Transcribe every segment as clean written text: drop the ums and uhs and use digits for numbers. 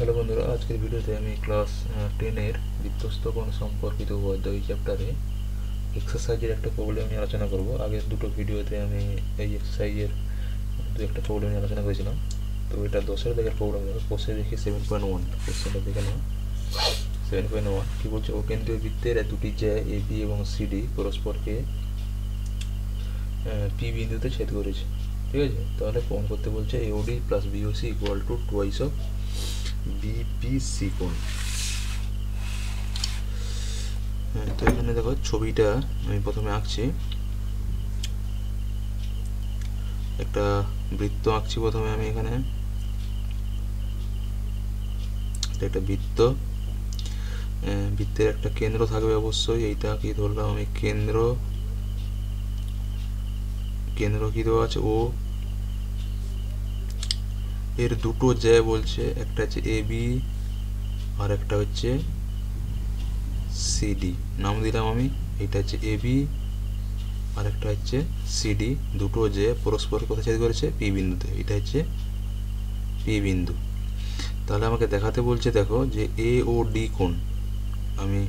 Hello বন্ধুরা, আজকের ভিডিওতে আমি ক্লাস 10-এর বৃত্তস্থ কোণ সম্পর্কিত অধ্যায় চ্যাপ্টারে এক্সারসাইজের একটা প্রবলেম নিয়ে আলোচনা করব। আগের দুটো ভিডিওতে আমি এই এক্সারসাইজের দু একটা প্রবলেম নিয়ে আলোচনা করেছিলাম। তো এটা 10-এর দাগের প্রবলেম হবে। কোশ্চেন দেখি 7.1, কোশ্চেনটা দেখে নাও। 7.1 কি বলছে, অকেন্দ্রীয় বৃত্তের দুটি জ্যা এ বি এবং সিডি পরস্পরকে পি বিন্দুতে ছেদ করেছে। ঠিক আছে, তাহলে প্রমাণ করতে বলছে AOD plus BOC equal to twice of BPC কোণ। তো এখানে দেখো ছবিটা আমি প্রথমে আঁকছি, একটা বৃত্ত আঁকছি প্রথমে আমি এখানে। একটা বৃত্ত, বৃত্তের একটা কেন্দ্র থাকবে অবশ্যই। এইটা কি ধরলাম আমি কেন্দ্র, কেন্দ্র কি দেওয়া আছে ও। এর দুটো জ্যা বলছে, একটা হচ্ছে এ বি আর একটা হচ্ছে সিডি, নাম দিলাম আমি। এইটা হচ্ছে এ বি আর একটা হচ্ছে সিডি, দুটো জ্যা পরস্পর কোথায় ছেদ করেছে? পি বিন্দুতে। এটা হচ্ছে পি বিন্দু। তাহলে আমাকে দেখাতে বলছে, দেখো যে এ ও ডি কোণ, আমি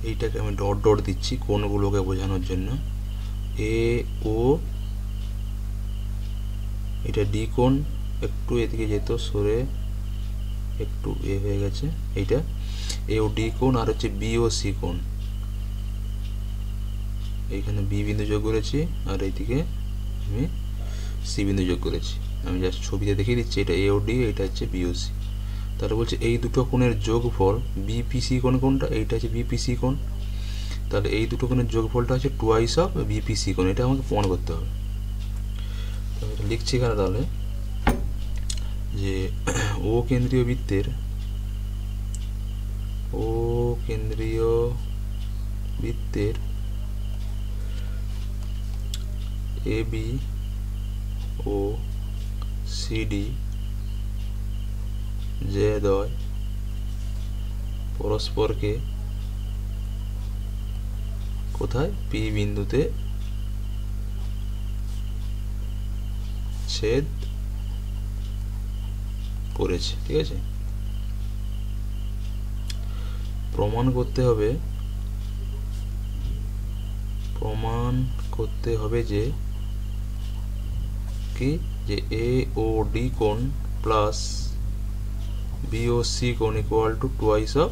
এইটাকে আমি ডট ডট দিচ্ছি কোণগুলোকে বোঝানোর জন্য। এ ও, এটা ডি কোণ, একটু এদিকে যেত সরে, একটু এ হয়ে গেছে। এইটা এ ও ডি কোণ, আর হচ্ছে বি ও সি কোণ। এইখানে বি বিন্দু যোগ করেছি আর এইদিকে আমি সি বিন্দু যোগ করেছি। আমি জাস্ট ছবিতে দেখিয়ে দিচ্ছি, এটা এ ও ডি, এটা হচ্ছে বি ও সি। তাহলে বলছে এই দুটো কোণের যোগফল বিপিসি কোণ কোনটা? এইটা হচ্ছে বিপিসি কোণ। তাহলে এই দুটো কোণের যোগফলটা হচ্ছে টুয়াইস অফ বিপিসি কোণ। এটা আমাকে প্রমাণ করতে হবে। তো এটা লিখছি এখানে তাহলে যে ও কেন্দ্রীয় বৃত্তের, ও কেন্দ্রীয় বৃত্তের এ বি ও সিডি জ্যাদ্বয় পরস্পরকে কোথায়? পি বিন্দুতে ছেদ করেছে। ঠিক আছে, প্রমাণ করতে হবে, প্রমাণ করতে হবে যে কি, যে এ ও ডি কোণ প্লাস বি ও সি কোণ equal to twice of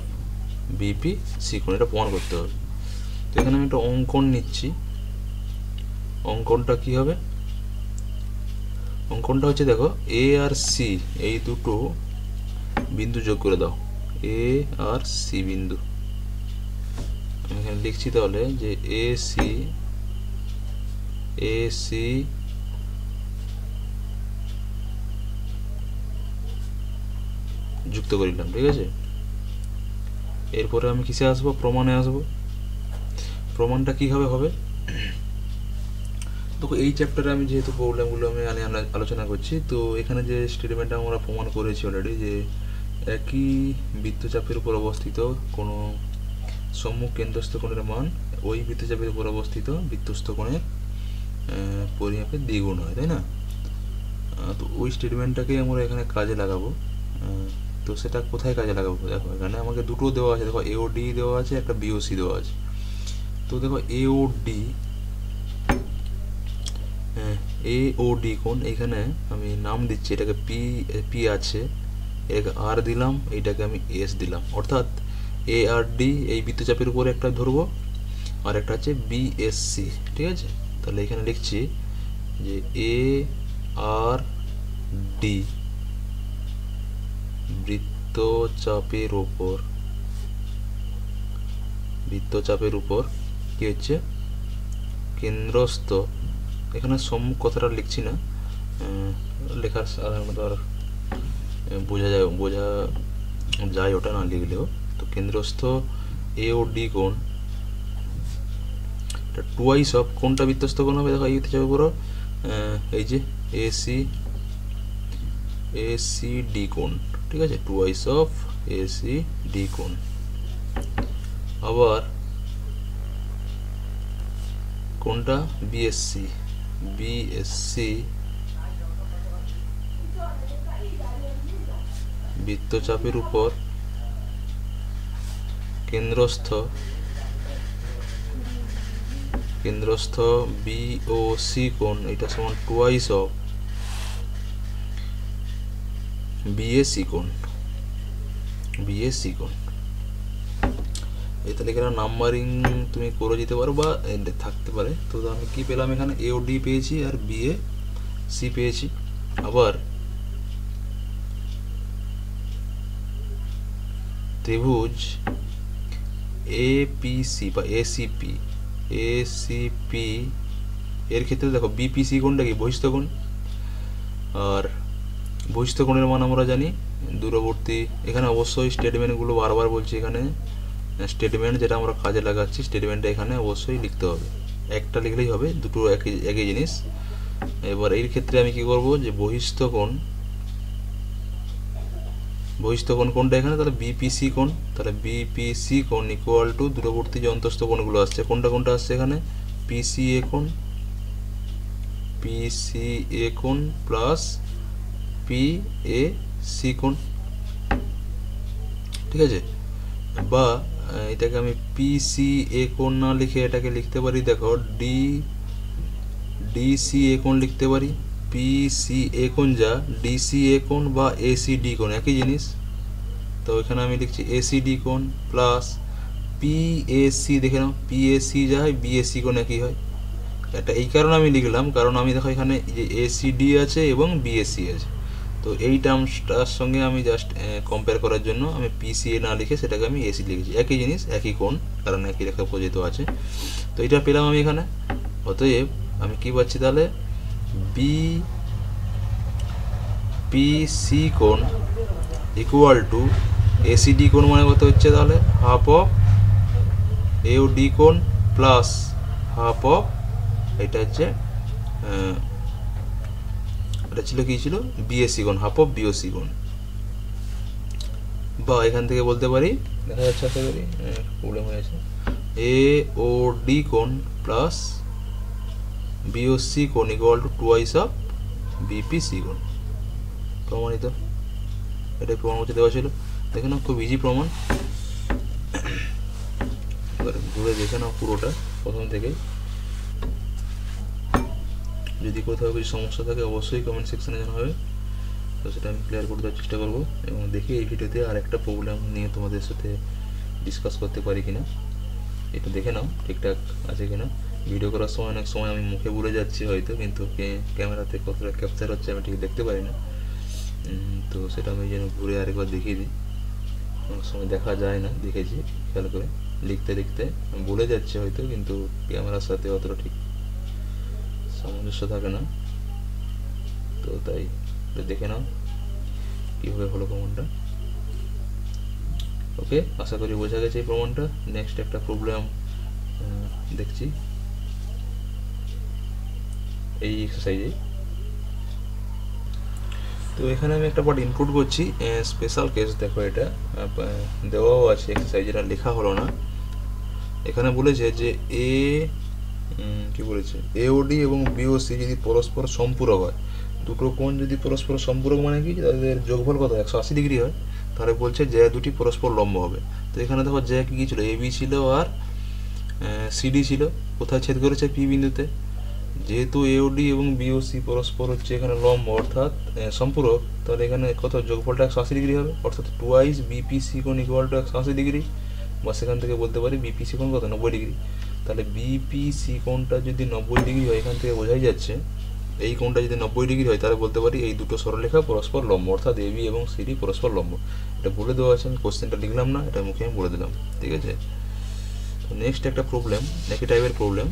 B P C কোণ। এটা প্রমাণ করতে হবে। তো এখানে আমি একটা অঙ্কন নিচ্ছি। অঙ্কনটা কি হবে? অঙ্কনটা হচ্ছে, দেখো এ আর সি এই দুটো বিন্দু যোগ করে দাও, এ আর সি বিন্দু। আমি এখানে লিখছি তাহলে যে এ সি যুক্ত করিলাম। ঠিক আছে, এরপরে আমি কিসে আসবো? প্রমাণে আসবো। প্রমাণটা কীভাবে হবে? দেখো এই চ্যাপ্টারে আমি যেহেতু প্রবলেমগুলো আমি আলোচনা করছি, তো এখানে যে স্টেটমেন্টটা আমরা প্রমাণ করেছি অলরেডি, যে একই বৃত্তচাপের উপর অবস্থিত কোনো সম্মুখ কেন্দ্রস্থ কোণের মান ওই বৃত্তচাপের উপর অবস্থিত বৃত্তস্থ কোণের পরিমাপের দ্বিগুণ হয়, তাই না? তো ওই স্টেটমেন্টটাকেই আমরা এখানে কাজে লাগাবো। তো সেটা কোথায় কাজে লাগাবো? দেখো এখানে আমাকে দুটো দেওয়া আছে, দেখো এ ও ডি দেওয়া আছে, একটা বিওসি দেওয়া আছে। তো দেখো এ ও ডি, এ ও ডি কোণ, এইখানে আমি নাম দিচ্ছি, এটাকে পি, পি আছে, এটাকে আর দিলাম, এইটাকে আমি এস দিলাম। অর্থাৎ এ আর ডি এই বৃত্তচাপের উপরে একটা ধরবো, আর একটা হচ্ছে বিএসসি। ঠিক আছে, তাহলে এখানে লিখছি যে এ আর ডি বৃত্তচাপের উপর, বৃত্তচাপের উপর কি হচ্ছে? কেন্দ্রস্থ, এখানে সম্মুখ কথাটা লিখছি না, লেখার সাধারণত আর বোঝা যায় ওটা না লিখলেও। তো কেন্দ্রস্থ এ ও ডি কোণ টুয়াইস অফ কোনটা বৃত্তস্থ কোণ হবে? দেখো এই বৃত্তচাপের উপর এই যে এসি ডি কোণ। ঠিক আছে, টুয়াইস অফ এসি ডি কোণ। আবার কোনটা? বিএসসি বৃত্তচাপের উপর কেন্দ্রস্থ বিওসি কোণ এটা সমান টুয়াইস অফ বিএসি কোণ এটা লিখে নাম্বারিং তুমি করে যেতে পারো বা থাকতে পারে। তো আমি কি পেলাম এখানে এ ও ডি পেয়েছি আর বি এ সি পেয়েছি। আবার ত্রিভুজ এপিসি বা এসিপি এর ক্ষেত্রে দেখো বিপিসি কোণটা কি বহিস্থ কোণ, আর বহিস্থ কোণের মান আমরা জানি দূরবর্তী। এখানে অবশ্যই স্টেটমেন্টগুলো বারবার বলছি, এখানে স্টেটমেন্ট যেটা আমরা কাজে লাগাচ্ছি স্টেটমেন্টটা এখানে অবশ্যই লিখতে হবে, একটা লিখলেই হবে, দুটো একই জিনিস। এবার এই ক্ষেত্রে আমি কি করব যে বহিস্থ কোণ কোনটা এখানে, তাহলে বিপিসি কোণ, তাহলে বিপিসি কোণ ইকুয়াল টু দূরবর্তী যে অন্তস্থ কোণগুলো আসছে কোনটা আসছে এখানে পিসিএ কোণ প্লাস পিএসি কোণ, ঠিক আছে। বা এটাকে আমি পিসিএ কোণ না লিখে এটাকে লিখতে পারি, দেখো ডিসিএ কোণ লিখতে পারি। পিসিএ কোণ যা ডিসিএ কোণ বা এসিডি কোণ একই জিনিস, তো এখানে আমি লিখছি এসিডি কোণ প্লাস পিএসি, দেখে নাও পিএসি যা হয় বিএসি কোণ একই হয়। এটা এই কারণে আমি লিখলাম, কারণ আমি দেখো এখানে যে এসিডি আছে এবং বিএসি আছে, তো এই টার্মসটার সঙ্গে আমি জাস্ট কম্পেয়ার করার জন্য আমি পিসিএ না লিখে সেটাকে আমি এসি লিখেছি, একই জিনিস একই কোণ, কারণ একই রেখা প্রযোজিত আছে। তো এটা পেলাম আমি এখানে। অতএব আমি কি পাচ্ছি তাহলে বিপিসি কোণ ইকুয়াল টু এসিডি কোণ মানে কত হচ্ছে তাহলে হাফ অফ এওডি কোণ প্লাস হাফ অফ এটা হচ্ছে এটা ছিল কি ছিল বিএসি কোণ, হাফ অফ বিওসি কোণ। বা এখান থেকে বলতে পারি, দেখা যাচ্ছে আশা করি প্রবলেম হয়েছে, এওডি কোণ প্লাস বিওসি কোণ equal to twice of BPC কোণ। প্রমাণিত, এটাই প্রমাণ করতে দেওয়া ছিল। দেখে নাও খুব ইজি প্রমাণ। এবার ঘুরে দেখে নাও পুরোটা প্রথম থেকেই। যদি কোথাও কিছু সমস্যা থাকে অবশ্যই কমেন্ট সেকশনে জানাবে, তো সেটা আমি ক্লিয়ার করে দেওয়ার চেষ্টা করবো। এবং দেখি এই ভিডিওতে আর একটা প্রবলেম নিয়ে তোমাদের সাথে ডিসকাস করতে পারি কিনা, এটা দেখে নাও ঠিকঠাক আছে কিনা। ভিডিও করার সময় অনেক সময় আমি মুখে ভুলে যাচ্ছি হয়তো, কিন্তু ক্যামেরাতে কতটা ক্যাপচার হচ্ছে আমি ঠিক দেখতে পারি না, তো সেটা আমি যেন ঘুরে আরেকবার দেখিয়ে দিই। অনেক সময় দেখা যায় না, দেখেছি খেয়াল করে লিখতে ভুলে যাচ্ছে হয়তো, কিন্তু ক্যামেরার সাথে অতটা ঠিক সামঞ্জস্য থাকে না, তো তাই দেখে নাও কীভাবে হলো প্রমাণটা। ওকে, আশা করি বোঝা গেছে এই প্রমাণটা। নেক্সট একটা প্রবলেম দেখছি এই এক্সারসাইজে। তো এখানে আমি একটা পার্ট ইনপুট করছি, স্পেশাল কেস। দেখো এটা দেওয়াও আছে এক্সারসাইজ, এটা লেখা হলো না। এখানে বলেছে যে কি বলেছে এওডি এবং বিওসি যদি পরস্পর সম্পূরক হয়, দুটো কোণ যদি পরস্পর সম্পূরক মানে কি তাদের যোগফল কত 180 ডিগ্রি হয়, তাহলে বলছে যে দুটি পরস্পর লম্ব হবে। তো এখানে দেখো যে কি ছিল এবি ছিল আর সিডি ছিল, কোথায় ছেদ করেছে পি বিন্দুতে। যেহেতু এওডি এবং বিওসি পরস্পর হচ্ছে এখানে লম্ব অর্থাৎ সম্পূরক, তাহলে এখানে কত যোগফলটা 180 ডিগ্রি হবে, অর্থাৎ টুয়াইস বিপিসি কোণ ইকুয়াল টু 180 ডিগ্রি। বা সেখান থেকে বলতে পারি বিপিসি কোণ কত 90 ডিগ্রি। তাহলে বিপিসি কোণটা যদি 90 ডিগ্রি হয়, এখান থেকে বোঝাই যাচ্ছে এই কোণটা যদি 90 ডিগ্রি হয়, তাহলে বলতে পারি এই দুটো সরলরেখা পরস্পর লম্ব, অর্থাৎ এবি এবং সিডি পরস্পর লম্ব। এটা বলে দেওয়া আছে, আমি কোশ্চেনটা লিখলাম না, এটা মুখে আমি বলে দিলাম, ঠিক আছে। তো নেক্সট একটা প্রবলেম, একই টাইপের প্রবলেম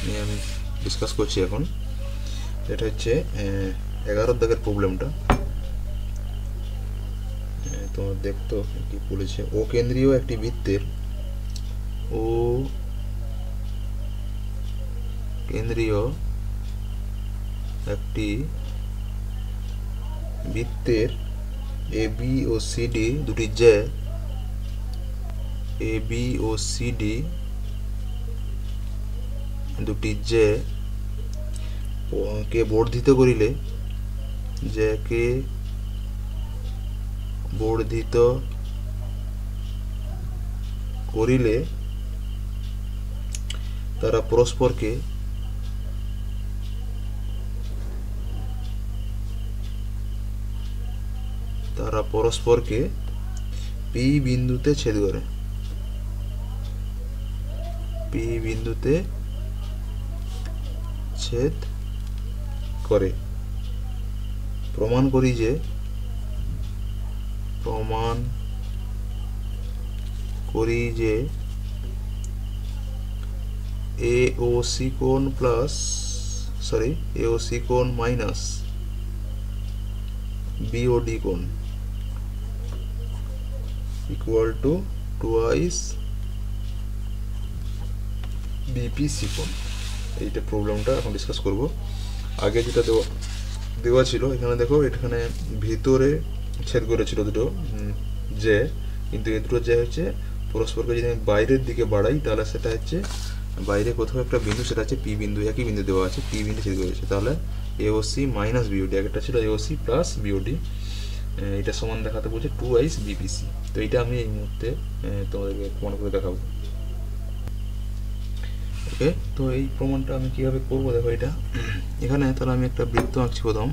নিয়ে আমি ডিসকাস করছি এখন। এটা হচ্ছে 11 দাগের প্রবলেমটা। তোমার দেখতো কি বলেছে, ও কেন্দ্রীয় একটি বৃত্তের এ বি ও সিডি দুটি যে কে বর্ধিত করিলে বর্ধিত করিলে তারা পরস্পরকে পি বিন্দুতে ছেদ করে। পি বিন্দুতে ছেদ করে। প্রমাণ করি যে AOC কোণ মাইনাস BOD কোণ ইকুয়াল টু টুয়াইস BPC কোণ। এইটা প্রবলেমটা এখন ডিসকাস করব। আগে যেটা দেওয়া ছিল এখানে দেখো, এখানে ভিতরে ছেদ করেছিল দুটো যে, কিন্তু এই দুটো যে হচ্ছে পরস্পরকে যদি আমি বাইরের দিকে বাড়াই তাহলে সেটা হচ্ছে বাইরে কোথাও একটা বিন্দু, সেটা হচ্ছে পি বিন্দু, একই বিন্দু দেওয়া আছে, পি বিন্দু ছেদ করেছে। তাহলে AOC মাইনাস BOD, একটা ছিল AOC প্লাস BOD, এটা সমান দেখাতে বলছে 2i BPC। তো এইটা আমি এই মুহূর্তে তোমাদেরকে প্রমাণ করে দেখাবো। ওকে, তো এই প্রমাণটা আমি কিভাবে করবো দেখো। এটা এখানে তাহলে আমি একটা বৃত্ত আঁকছি প্রথম,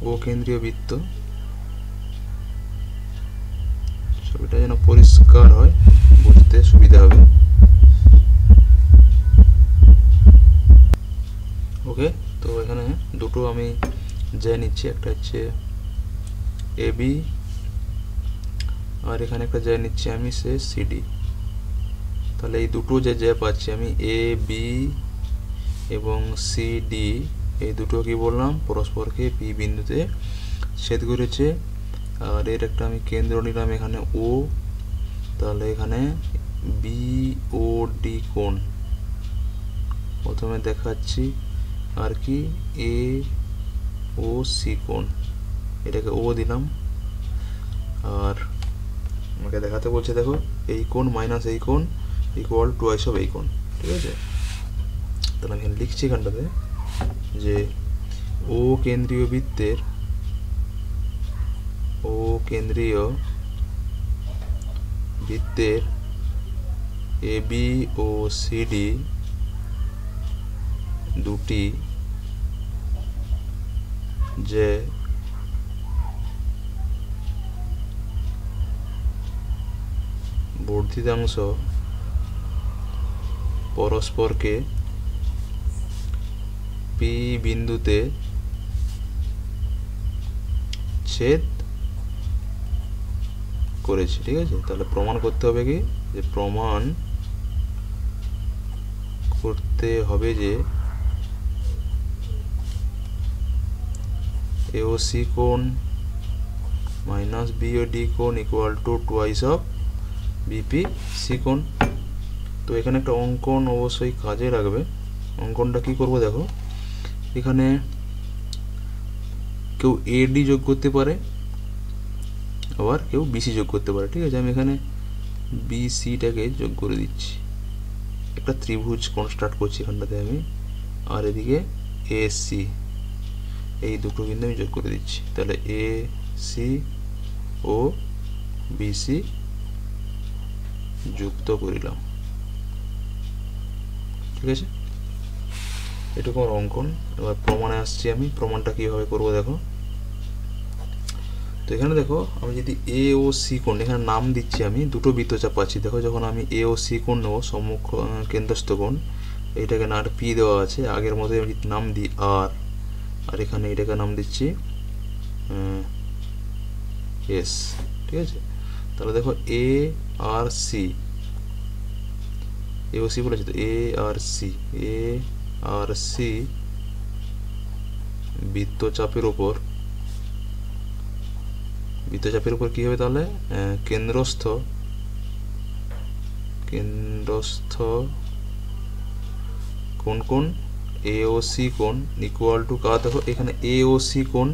ও কেন্দ্রীয় বৃত্ত। ছবিটা যেন পরিষ্কার হয়, বুঝতে সুবিধা হবে। ওকে, তো এখানে দুটো আমি যে নিচ্ছি, একটা হচ্ছে AB আর এখানে একটা যে নিচ্ছি আমি সে CD। তাহলে এই দুটো যে পাচ্ছি আমি AB এবং CD, এই দুটো কি বললাম পরস্পরকে পি বিন্দুতে ছেদ করেছে। আর এর একটা আমি কেন্দ্র নিলাম এখানে O, তাহলে এখানে BOD কোণ প্রথমে দেখাচ্ছি, আর কি AOC কোণ, এটাকে O দিলাম। আর আমাকে দেখাতে বলছে দেখো এই কোণ মাইনাস এই কোণ ইকুয়াল টুয়াইস অফ এই কোণ, ঠিক আছে। তাহলে আমি লিখছি এখানটাতে যে ও কেন্দ্রীয় বৃত্তের AB ও CD দুটি যে বর্ধিতাংশ পরস্পরকে পি বিন্দুতে ছেদ করেছে, ঠিক আছে। তাহলে প্রমাণ করতে হবে কি, যে প্রমাণ করতে হবে যে AOC কোণ মাইনাস BOD কোণ equal to twice of BPC কোণ। তো এখানে একটা অঙ্কন অবশ্যই কাজে লাগবে। অঙ্কনটা কি করব দেখো, এখানে কেউ AD যোগ করতে পারে, আবার কেউ BC যোগ করতে পারে, ঠিক আছে। আমি এখানে BCটাকে যোগ করে দিচ্ছি, একটা ত্রিভুজ কনস্ট্রাক্ট করছি এখানটাতে আমি, আর এদিকে AC, এই দুটো বিন্দু আমি যোগ করে দিচ্ছি। তাহলে AC ও BC যুক্ত করিলাম, ঠিক আছে। এটুকু আমার অঙ্কন। এবার প্রমাণে আসছি আমি, প্রমাণটা কীভাবে করবো দেখো। তো এখানে দেখো আমি যদি AOC কোণ, এখানে নাম দিচ্ছি আমি, দুটো বৃত্তচাপ পাচ্ছি দেখো। যখন আমি AOC কোণ নেবো, সম্মুখ কেন্দ্রস্থ কোণ, এইটাকে না P দেওয়া আছে, আগের মতো আমি যদি নাম দিই R, আর এখানে এটাকে নাম দিচ্ছি S, ঠিক আছে। তাহলে দেখো ARC, AOC বলেছি তো, ARC বৃত্তচাপের উপর কি হবে তাহলে, কেন্দ্রস্থ কোণ AOC কোণ ইকুয়াল টু কার, দেখো এখানে AOC কোণ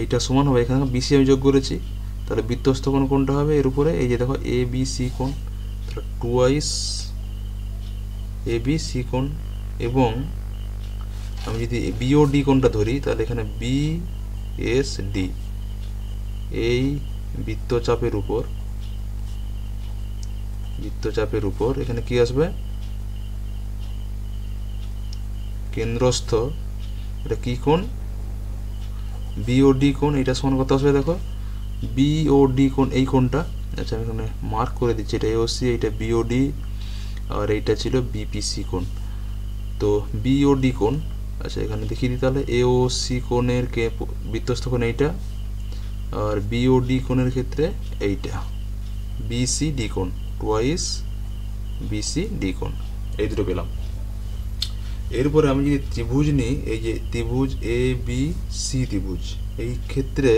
এইটা সমান হবে, এখানে BC আমি যোগ করেছি, তাহলে বৃত্তস্থ কোণ কোনটা হবে এর উপরে, এই যে দেখো ABC কোণ, তাহলে টুয়াইস ABC কোণ। এবং আমি যদি BOD কোণটা ধরি, তাহলে এখানে BSD, এই বৃত্তচাপের উপর এখানে কি আসবে, কেন্দ্রস্থ, এটা কি কোণ, বিওডি কোণ। এটা সমান কত আসবে দেখো, বিওডি কোণ, এই কোণটা, আচ্ছা আমি এখানে মার্ক করে দিচ্ছি, এটা এওসি, এইটা বিওডি, আর এইটা ছিল বিপিসি কোণ। তো বিওডি কোণ, আচ্ছা এখানে দেখিয়ে দিই তাহলে, এওসি কোণের বৃত্তস্থ কোণ এইটা, আর বিওডি কোণের ক্ষেত্রে এইটা, বিসিডি কোণ, টুয়াইস বিসিডি কোণ, এই দুটো পেলাম। এরপরে আমি যদি ত্রিভুজ নিই, এই যে ত্রিভুজ এ বি সি ত্রিভুজ, এই ক্ষেত্রে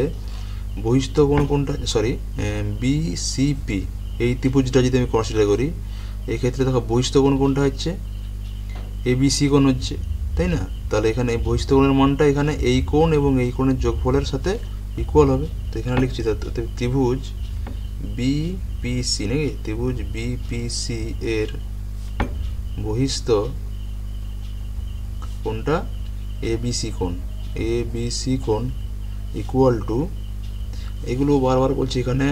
বহিস্থ কোণ কোনটা, সরি বিসিপি, এই ত্রিভুজটা যদি আমি কনসিডার করি, এই ক্ষেত্রে দেখো বহিস্থ কোণ কোনটা হচ্ছে, এবিসি কোণ হচ্ছে, তাই না? তাহলে এখানে এই বহিস্থ কোণের মানটা এখানে এই কোণ এবং এই কোণের যোগফলের সাথে ইকুয়াল হবে। তো এখানে লিখছি ত্রিভুজ বিপিসি, নাকি ত্রিভুজ বিপিসি এর বহিস্থ কোণটা এবিসি কোণ ইকুয়াল টু, এগুলো বারবার বলছি, এখানে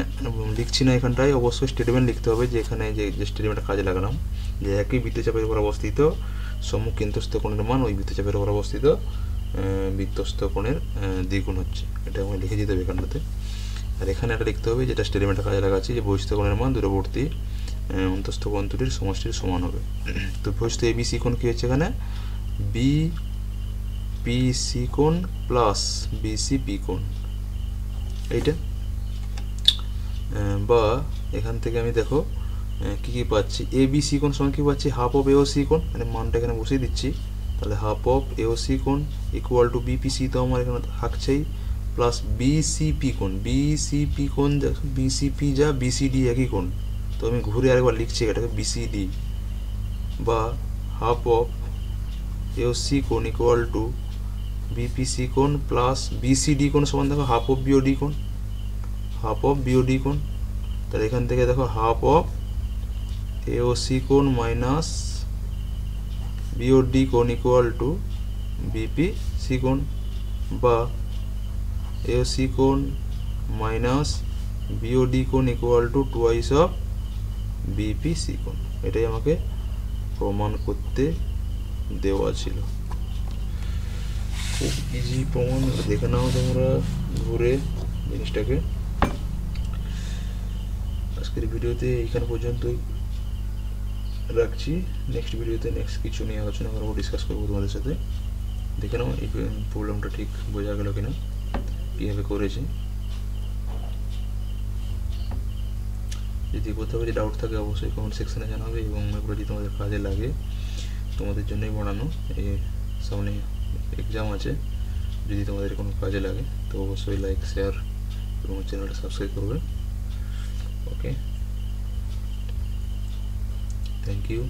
লিখছি না, এখানটায় অবশ্যই স্টেটমেন্ট লিখতে হবে, যে এখানে যে স্টেটমেন্টটা কাজে লাগালাম, যে একই বৃত্তচাপের উপর অবস্থিত সম্মুখ কেন্দ্রস্থ কোণের মান ওই বৃত্তচাপের উপর অবস্থিত বৃত্তস্থ কোণের দ্বিগুণ হচ্ছে, এটা আমি লিখে দিতে হবে এখানটাতে। আর এখানে একটা লিখতে হবে, যেটা স্টেটমেন্টটা কাজে লাগাচ্ছি, যে বহিস্থ কোণের মান দূরবর্তী অন্তস্থ কোণ দুটির সমষ্টির সমান হবে। তো বহিস্থ এবিসি কোণ কি হচ্ছে এখানে, বিপিসি কোণ প্লাস বিসিপি কোণ, এইটা। বা এখান থেকে আমি দেখো কি কি পাচ্ছি, এবিসি কোণ সমান কি পাচ্ছি, হাফ অফ এওসি কোণ, মানে মানটা এখানে বসিয়ে দিচ্ছি, তাহলে হাফ অফ এওসি কোণ ইকুয়াল টু বিপিসি, তো আমার এখানে থাকছেই, প্লাস বিসিপি কোণ, বিসিপি যা বিসিডি একই কোণ, তো আমি ঘুরে আরেকবার লিখছি এটাকে বিসিডি, বা হাফ অফ এওসি কোণ ইকুয়াল টু বিপিসি কোণ প্লাস বিসিডি কোণ সমান দেখো হাফ অফ বিওডি কোণ, তাহলে এখান থেকে দেখো হাফ অফ এওসি কোণ মাইনাস বিওডি কোণ ইকুয়াল টু বিপিসি কোণ, বা এওসি কোণ মাইনাস বিওডি কোণ equal to twice of BPC কোণ। এটাই আমাকে প্রমাণ করতে দেওয়া ছিল, খুব ইজি প্রমাণ, দেখে নাও তোমরা ঘুরে জিনিসটাকে। আজকের ভিডিওতে এইখান পর্যন্তই রাখছি, নেক্সট ভিডিওতে নেক্সট কিছু নিয়ে আলোচনা করবো, ডিসকাস করবো তোমাদের সাথে। দেখে নাও এই প্রবলেমটা ঠিক বোঝা গেল কিনা, কীভাবে করেছি। যদি কোথাও যদি ডাউট থাকে অবশ্যই কমেন্ট সেকশনে জানাবে, এবং এগুলো যদি তোমাদের কাজে লাগে, তোমাদের জন্যই বানানো, এই সামনে এক্সাম আছে, যদি তোমাদের কোনো কাজে লাগে তো অবশ্যই লাইক, শেয়ার এবং চ্যানেলটা সাবস্ক্রাইব করবে। ওকে, থ্যাংক ইউ।